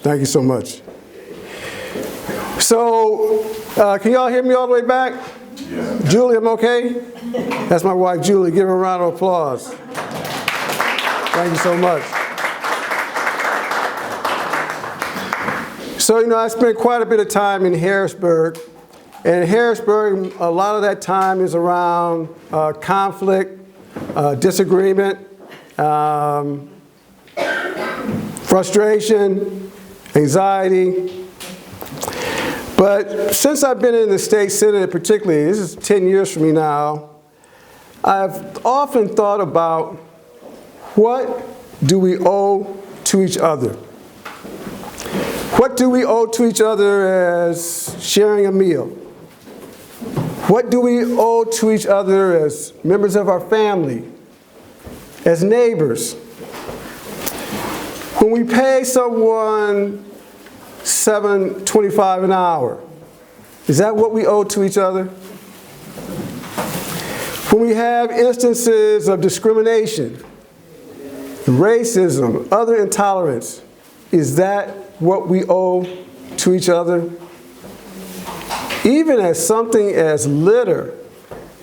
Thank you so much. So, can y'all hear me all the way back? Yeah. Julie, I'm okay? That's my wife, Julie. Give her a round of applause. Thank you so much. So, I spent quite a bit of time in Harrisburg. And in Harrisburg, a lot of that time is around conflict, disagreement, frustration, anxiety. But since I've been in the state senate particularly, this is 10 years for me now, I've often thought about what do we owe to each other? What do we owe to each other as sharing a meal? What do we owe to each other as members of our family, as neighbors? When we pay someone $7.25 an hour, is that what we owe to each other? When we have instances of discrimination, racism, other intolerance, is that what we owe to each other? Even as something as litter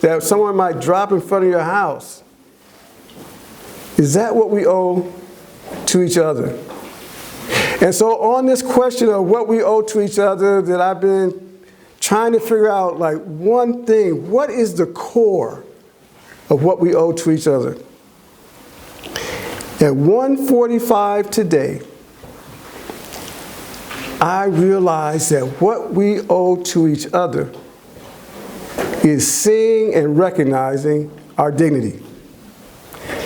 that someone might drop in front of your house, is that what we owe to each other? And so on this question of what we owe to each other, that I've been trying to figure out, like, one thing, what is the core of what we owe to each other? At 1:45 today, I realized that what we owe to each other is seeing and recognizing our dignity.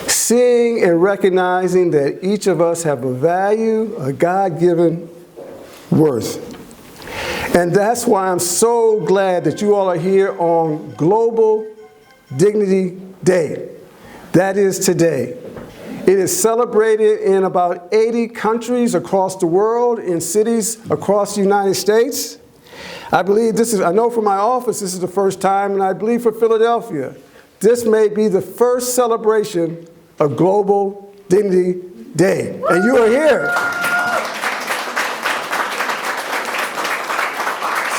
Seeing and recognizing that each of us have a value, a God-given worth. And that's why I'm so glad that you all are here on Global Dignity Day. That is today. It is celebrated in about 80 countries across the world, in cities across the United States. I believe I know for my office this is the first time, and I believe for Philadelphia, this may be the first celebration of Global Dignity Day. And you are here.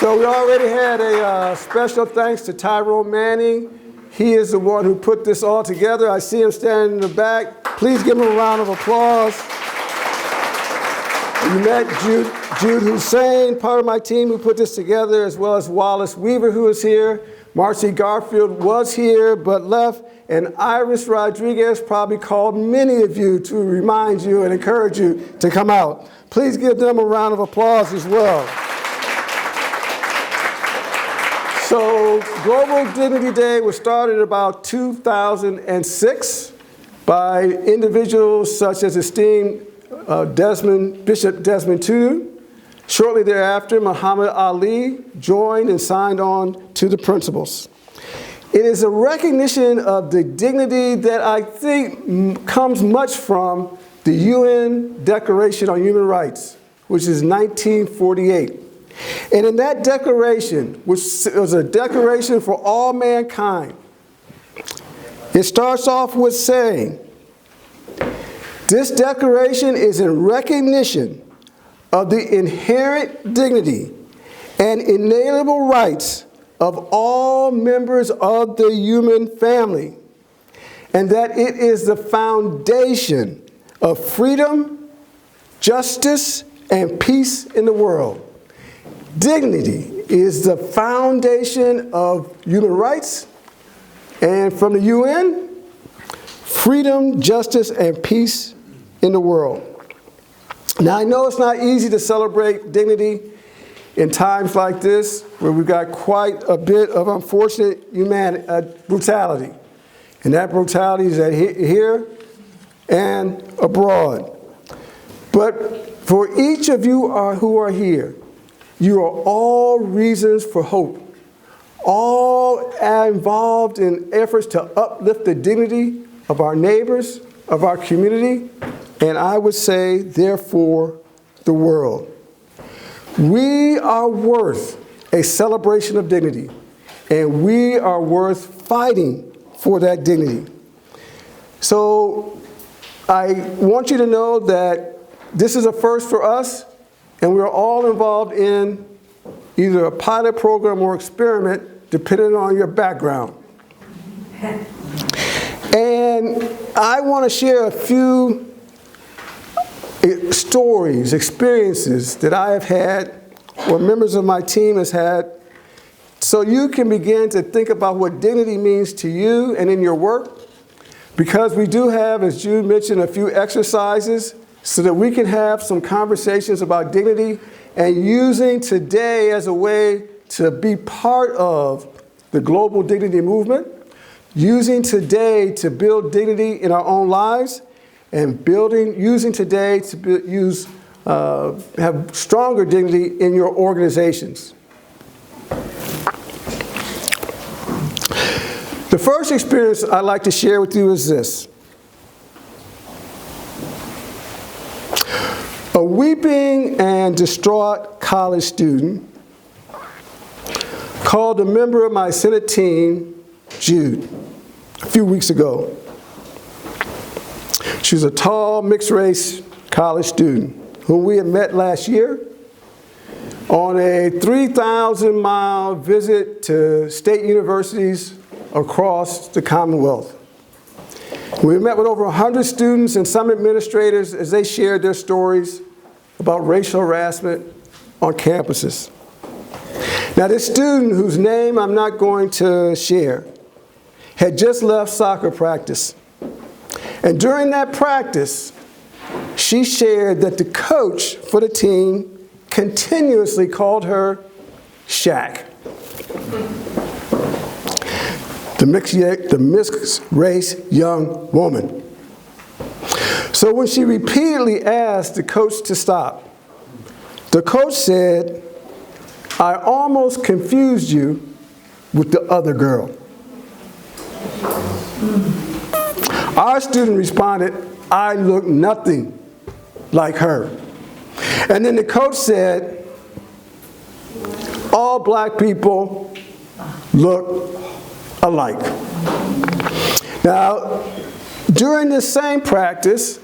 So we already had a special thanks to Tyrone Manning. He is the one who put this all together. I see him standing in the back. Please give him a round of applause. You met Jude Hussein, part of my team who put this together, as well as Wallace Weaver, who is here. Marcy Garfield was here but left. And Iris Rodriguez probably called many of you to remind you and encourage you to come out. Please give them a round of applause as well. So Global Dignity Day was started about 2006 by individuals such as esteemed Bishop Desmond Tutu. Shortly thereafter, Muhammad Ali joined and signed on to the principles. It is a recognition of the dignity that I think comes much from the UN Declaration on Human Rights, which is 1948. And in that declaration, which was a declaration for all mankind, it starts off with saying, this declaration is in recognition of the inherent dignity and inalienable rights of all members of the human family, and that it is the foundation of freedom, justice, and peace in the world. Dignity is the foundation of human rights, and from the UN, freedom, justice, and peace in the world. Now, I know it's not easy to celebrate dignity in times like this, where we've got quite a bit of unfortunate brutality. And that brutality is here and abroad. But for each of you who are here, you are all reasons for hope, all involved in efforts to uplift the dignity of our neighbors, of our community, and I would say, therefore, the world. We are worth a celebration of dignity, and we are worth fighting for that dignity. So I want you to know that this is a first for us, and we're all involved in either a pilot program or experiment, depending on your background. And I want to share a few stories, experiences that I have had or members of my team has had, so you can begin to think about what dignity means to you and in your work, because we do have, as Jude mentioned, a few exercises so that we can have some conversations about dignity and using today as a way to be part of the global dignity movement, using today to build dignity in our own lives, and using today to have stronger dignity in your organizations. The first experience I'd like to share with you is this. A weeping and distraught college student called a member of my Senate team, Jude, a few weeks ago. She was a tall, mixed-race college student whom we had met last year on a 3,000-mile visit to state universities across the Commonwealth. We met with over 100 students and some administrators as they shared their stories about racial harassment on campuses. Now, this student, whose name I'm not going to share, had just left soccer practice. And during that practice, she shared that the coach for the team continuously called her Shaq. The mixed-race young woman. So when she repeatedly asked the coach to stop, the coach said, "I almost confused you with the other girl." Our student responded, "I look nothing like her." And then the coach said, "All black people look alike." Now, during this same practice,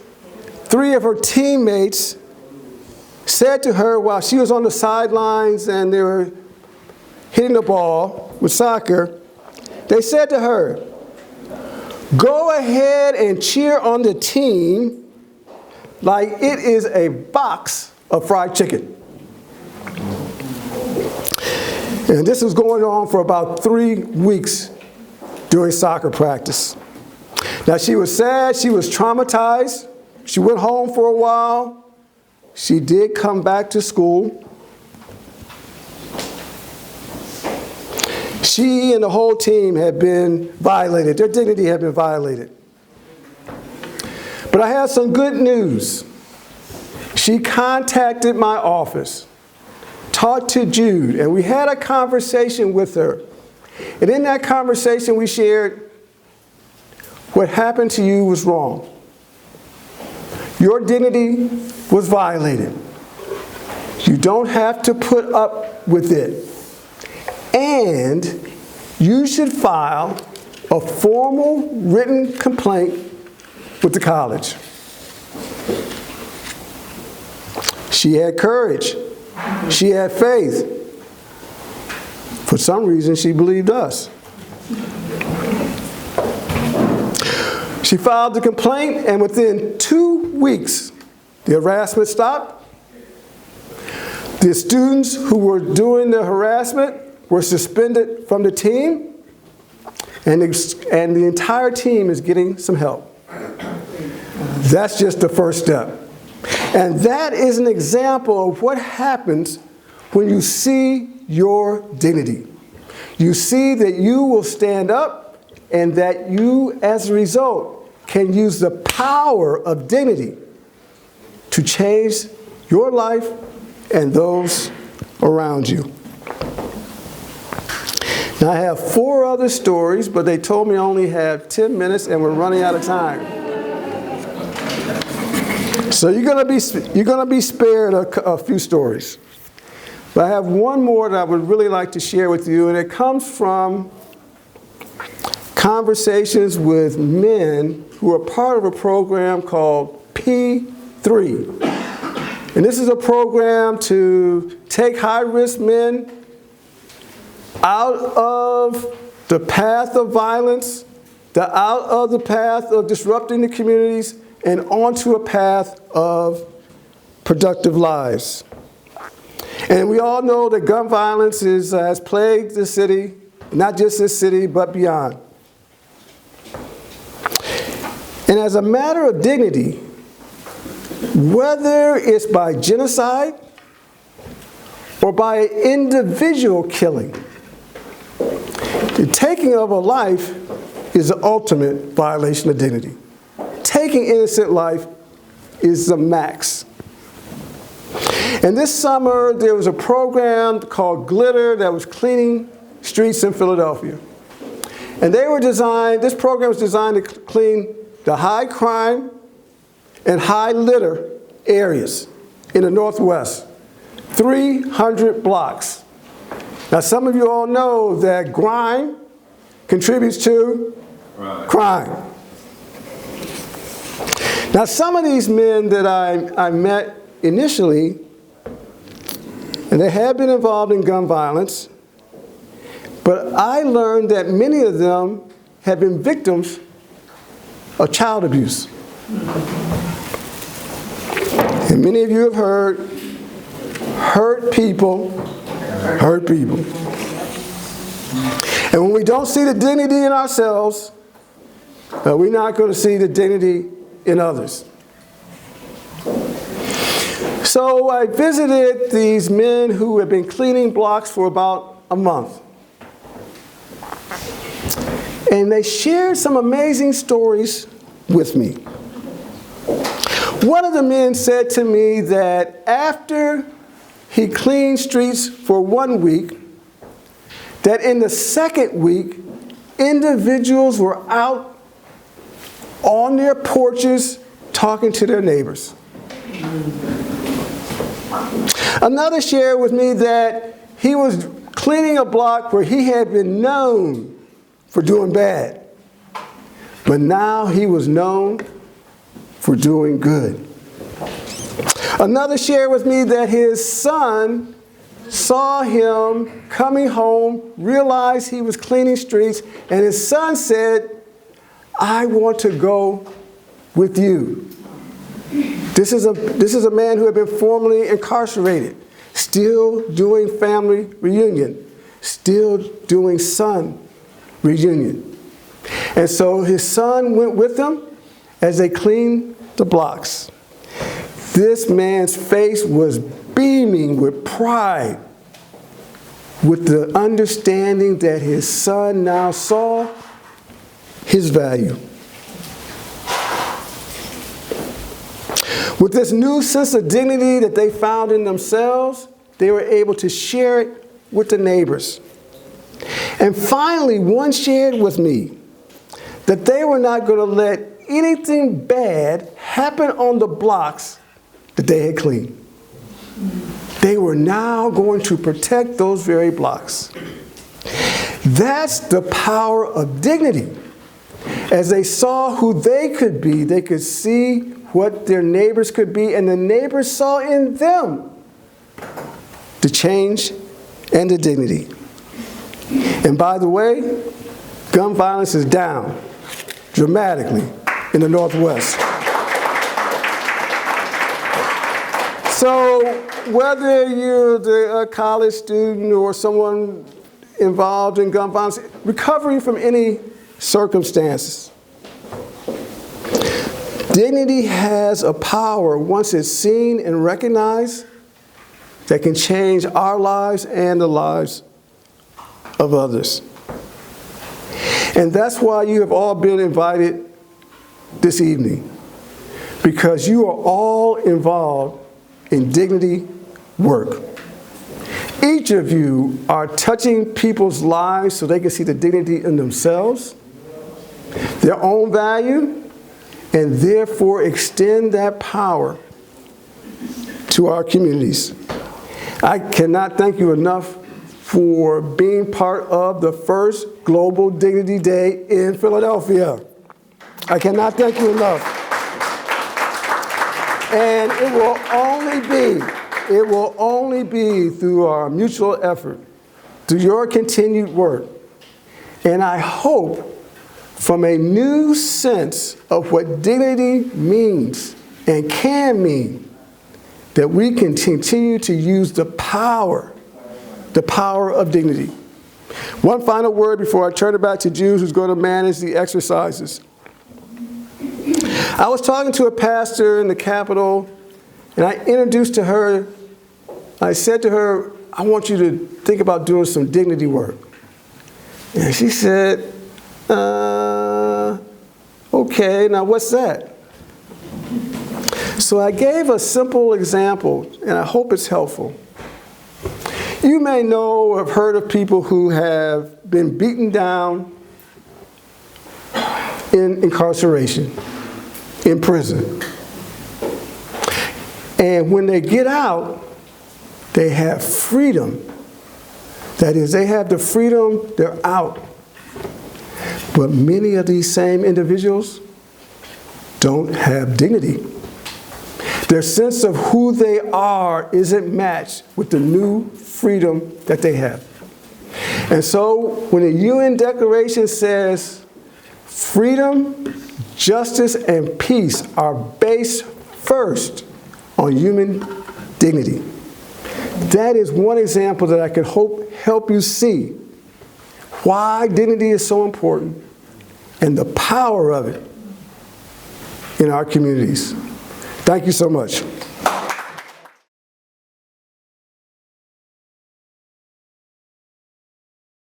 3 of her teammates said to her while she was on the sidelines and they were hitting the ball with soccer, they said to her, "Go ahead and cheer on the team like it is a box of fried chicken." And this was going on for about 3 weeks during soccer practice. Now, she was sad, she was traumatized. She went home for a while. She did come back to school. She and the whole team had been violated. Their dignity had been violated. But I have some good news. She contacted my office, talked to Jude, and we had a conversation with her. And in that conversation, we shared what happened to you was wrong. Your dignity was violated. You don't have to put up with it. And you should file a formal written complaint with the college. She had courage. She had faith. For some reason, she believed us. She filed the complaint, and within 2 weeks, the harassment stopped. The students who were doing the harassment were suspended from the team, and the entire team is getting some help. That's just the first step. And that is an example of what happens when you see your dignity. You see that you will stand up and that you, as a result, can use the power of dignity to change your life and those around you. Now, I have 4 other stories, but they told me I only have 10 minutes and we're running out of time. So you're going to be spared a few stories. But I have one more that I would really like to share with you, and it comes from conversations with men who are part of a program called P3. And this is a program to take high-risk men out of the path of violence, out of the path of disrupting the communities, and onto a path of productive lives. And we all know that gun violence has plagued the city, not just this city, but beyond. And as a matter of dignity, whether it's by genocide or by individual killing, the taking of a life is the ultimate violation of dignity. Taking innocent life is the max. And this summer, there was a program called Glitter that was cleaning streets in Philadelphia. And this program was designed to clean the high crime and high litter areas in the Northwest. 300 blocks. Now, some of you all know that grime contributes to crime. Now, some of these men that I met initially, and they had been involved in gun violence, but I learned that many of them have been victims of child abuse. And many of you have heard, hurt people hurt people. And when we don't see the dignity in ourselves, we're not going to see the dignity in others. So I visited these men who had been cleaning blocks for about a month. And they shared some amazing stories with me. One of the men said to me that after he cleaned streets for 1 week, that in the second week, individuals were out on their porches talking to their neighbors. Another shared with me that he was cleaning a block where he had been known for doing bad, but now he was known for doing good. Another shared with me that his son saw him coming home, realized he was cleaning streets, and his son said, "I want to go with you." This is a man who had been formerly incarcerated, still doing family reunion, still doing son reunion. And so his son went with them as they cleaned the blocks. This man's face was beaming with pride, with the understanding that his son now saw his value. With this new sense of dignity that they found in themselves, they were able to share it with the neighbors. And finally, one shared with me that they were not going to let anything bad happen on the blocks that they had cleaned. They were now going to protect those very blocks. That's the power of dignity. As they saw who they could be, they could see what their neighbors could be, and the neighbors saw in them the change and the dignity. And by the way, gun violence is down dramatically in the Northwest. So whether you're a college student or someone involved in gun violence, recovering from any circumstances, dignity has a power, once it's seen and recognized, that can change our lives and the lives of others. And that's why you have all been invited this evening, because you are all involved in dignity work. Each of you are touching people's lives so they can see the dignity in themselves, their own value, and therefore extend that power to our communities. I cannot thank you enough for being part of the first Global Dignity Day in Philadelphia. I cannot thank you enough. And it will only only be through our mutual effort, through your continued work, and I hope from a new sense of what dignity means and can mean, that we can continue to use the power of dignity. One final word before I turn it back to Jude, who's going to manage the exercises. I was talking to a pastor in the Capitol, and I introduced to her, I said to her, I want you to think about doing some dignity work. And she said, okay, now what's that? So I gave a simple example, and I hope it's helpful. You may know or have heard of people who have been beaten down in incarceration, in prison. And when they get out, they have freedom. That is, they have the freedom, they're out. But many of these same individuals don't have dignity. Their sense of who they are isn't matched with the new freedom that they have. And so when the UN Declaration says freedom, justice, and peace are based first on human dignity, that is one example that I could hope help you see why dignity is so important and the power of it in our communities. Thank you so much.